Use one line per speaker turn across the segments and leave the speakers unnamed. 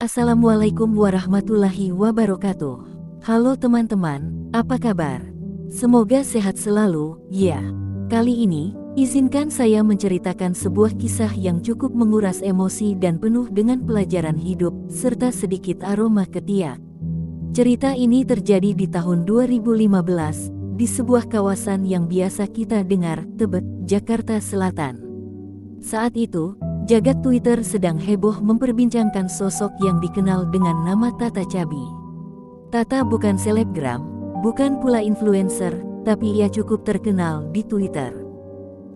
Assalamualaikum warahmatullahi wabarakatuh. Halo teman-teman, apa kabar? Semoga sehat selalu, ya. Kali ini, izinkan saya menceritakan sebuah kisah yang cukup menguras emosi dan penuh dengan pelajaran hidup, serta sedikit aroma ketiak. Cerita ini terjadi di tahun 2015, di sebuah kawasan yang biasa kita dengar, Tebet, Jakarta Selatan. Saat itu, jagat Twitter sedang heboh memperbincangkan sosok yang dikenal dengan nama Tata Cabi. Tata bukan selebgram, bukan pula influencer, tapi ia cukup terkenal di Twitter.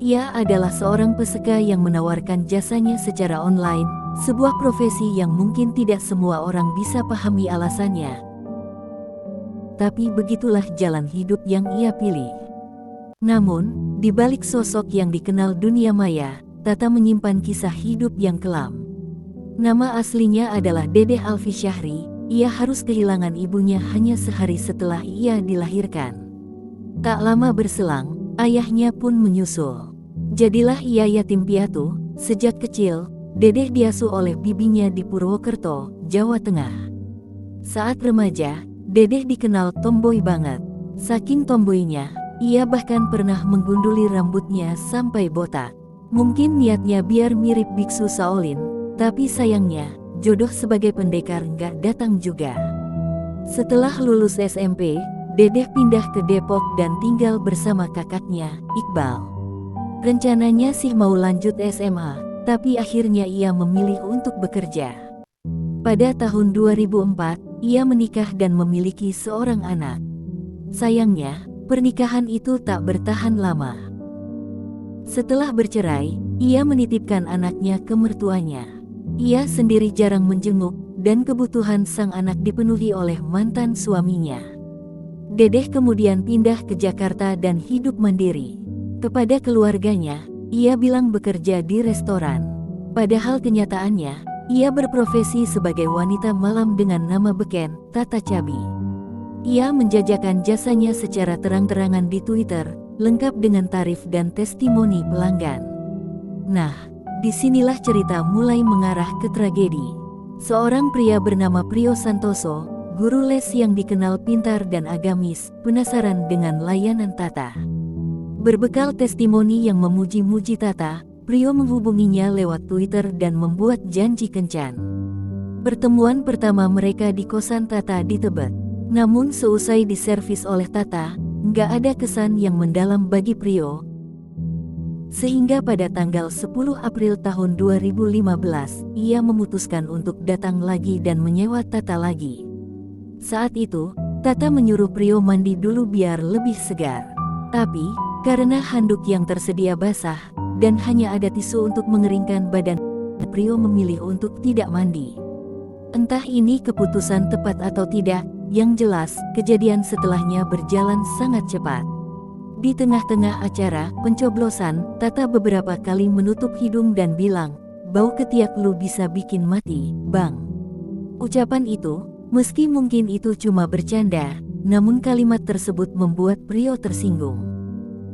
Ia adalah seorang peseka yang menawarkan jasanya secara online, sebuah profesi yang mungkin tidak semua orang bisa pahami alasannya. Tapi begitulah jalan hidup yang ia pilih. Namun, di balik sosok yang dikenal dunia maya, Tata menyimpan kisah hidup yang kelam. Nama aslinya adalah Dedeh Alfi Syahri. Ia harus kehilangan ibunya hanya sehari setelah ia dilahirkan. Tak lama berselang, ayahnya pun menyusul. Jadilah ia yatim piatu. Sejak kecil, Dedeh diasuh oleh bibinya di Purwokerto, Jawa Tengah. Saat remaja, Dedeh dikenal tomboy banget. Saking tomboynya, ia bahkan pernah menggunduli rambutnya sampai botak. Mungkin niatnya biar mirip biksu Shaolin, tapi sayangnya, jodoh sebagai pendekar nggak datang juga. Setelah lulus SMP, Dedeh pindah ke Depok dan tinggal bersama kakaknya, Iqbal. Rencananya sih mau lanjut SMA, tapi akhirnya ia memilih untuk bekerja. Pada tahun 2004, ia menikah dan memiliki seorang anak. Sayangnya, pernikahan itu tak bertahan lama. Setelah bercerai, ia menitipkan anaknya ke mertuanya. Ia sendiri jarang menjenguk, dan kebutuhan sang anak dipenuhi oleh mantan suaminya. Dedeh kemudian pindah ke Jakarta dan hidup mandiri. Kepada keluarganya, ia bilang bekerja di restoran. Padahal kenyataannya, ia berprofesi sebagai wanita malam dengan nama beken, Tata Cabi. Ia menjajakan jasanya secara terang-terangan di Twitter, lengkap dengan tarif dan testimoni pelanggan. Nah, disinilah cerita mulai mengarah ke tragedi. Seorang pria bernama Prio Santoso, guru les yang dikenal pintar dan agamis, penasaran dengan layanan Tata. Berbekal testimoni yang memuji-muji Tata, Prio menghubunginya lewat Twitter dan membuat janji kencan. Pertemuan pertama mereka di kosan Tata di Tebet. Namun seusai diservis oleh Tata, nggak ada kesan yang mendalam bagi Prio. Sehingga pada tanggal 10 April tahun 2015, ia memutuskan untuk datang lagi dan menyewa Tata lagi. Saat itu, Tata menyuruh Prio mandi dulu biar lebih segar. Tapi, karena handuk yang tersedia basah, dan hanya ada tisu untuk mengeringkan badan, Prio memilih untuk tidak mandi. Entah ini keputusan tepat atau tidak, yang jelas, kejadian setelahnya berjalan sangat cepat. Di tengah-tengah acara pencoblosan, Tata beberapa kali menutup hidung dan bilang, "Bau ketiak lu bisa bikin mati, Bang." Ucapan itu, meski mungkin itu cuma bercanda, namun kalimat tersebut membuat Prio tersinggung.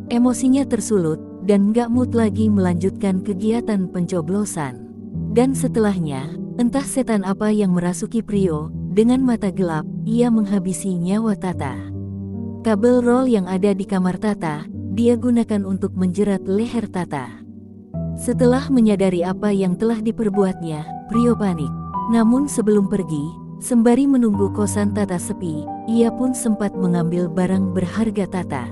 Emosinya tersulut, dan gak mood lagi melanjutkan kegiatan pencoblosan. Dan setelahnya, entah setan apa yang merasuki Prio, dengan mata gelap, ia menghabisi nyawa Tata. Kabel roll yang ada di kamar Tata, dia gunakan untuk menjerat leher Tata. Setelah menyadari apa yang telah diperbuatnya, Prio panik. Namun sebelum pergi, sembari menunggu kosan Tata sepi, ia pun sempat mengambil barang berharga Tata.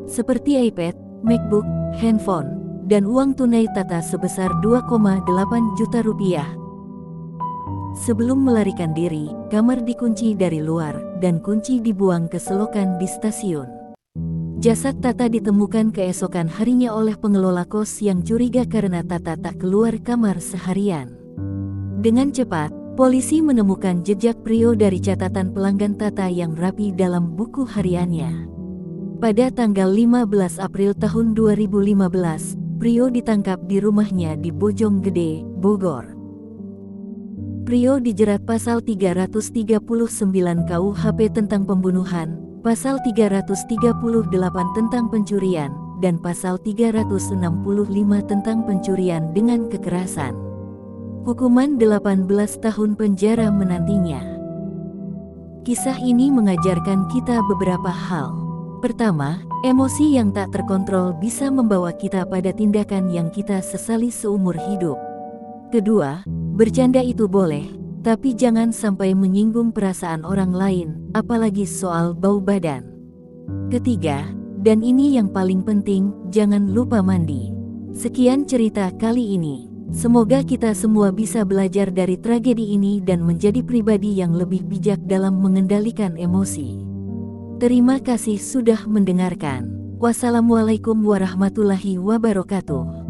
Seperti iPad, MacBook, handphone, dan uang tunai Tata sebesar 2,8 juta rupiah. Sebelum melarikan diri, kamar dikunci dari luar, dan kunci dibuang ke selokan di stasiun. Jasad Tata ditemukan keesokan harinya oleh pengelola kos yang curiga karena Tata tak keluar kamar seharian. Dengan cepat, polisi menemukan jejak Prio dari catatan pelanggan Tata yang rapi dalam buku hariannya. Pada tanggal 15 April tahun 2015, Prio ditangkap di rumahnya di Bojonggede, Bogor. Prio dijerat pasal 339 KUHP tentang pembunuhan, pasal 338 tentang pencurian, dan pasal 365 tentang pencurian dengan kekerasan. Hukuman 18 tahun penjara menantinya. Kisah ini mengajarkan kita beberapa hal. Pertama, emosi yang tak terkontrol bisa membawa kita pada tindakan yang kita sesali seumur hidup. Kedua, bercanda itu boleh, tapi jangan sampai menyinggung perasaan orang lain, apalagi soal bau badan. Ketiga, dan ini yang paling penting, jangan lupa mandi. Sekian cerita kali ini. Semoga kita semua bisa belajar dari tragedi ini dan menjadi pribadi yang lebih bijak dalam mengendalikan emosi. Terima kasih sudah mendengarkan. Wassalamualaikum warahmatullahi wabarakatuh.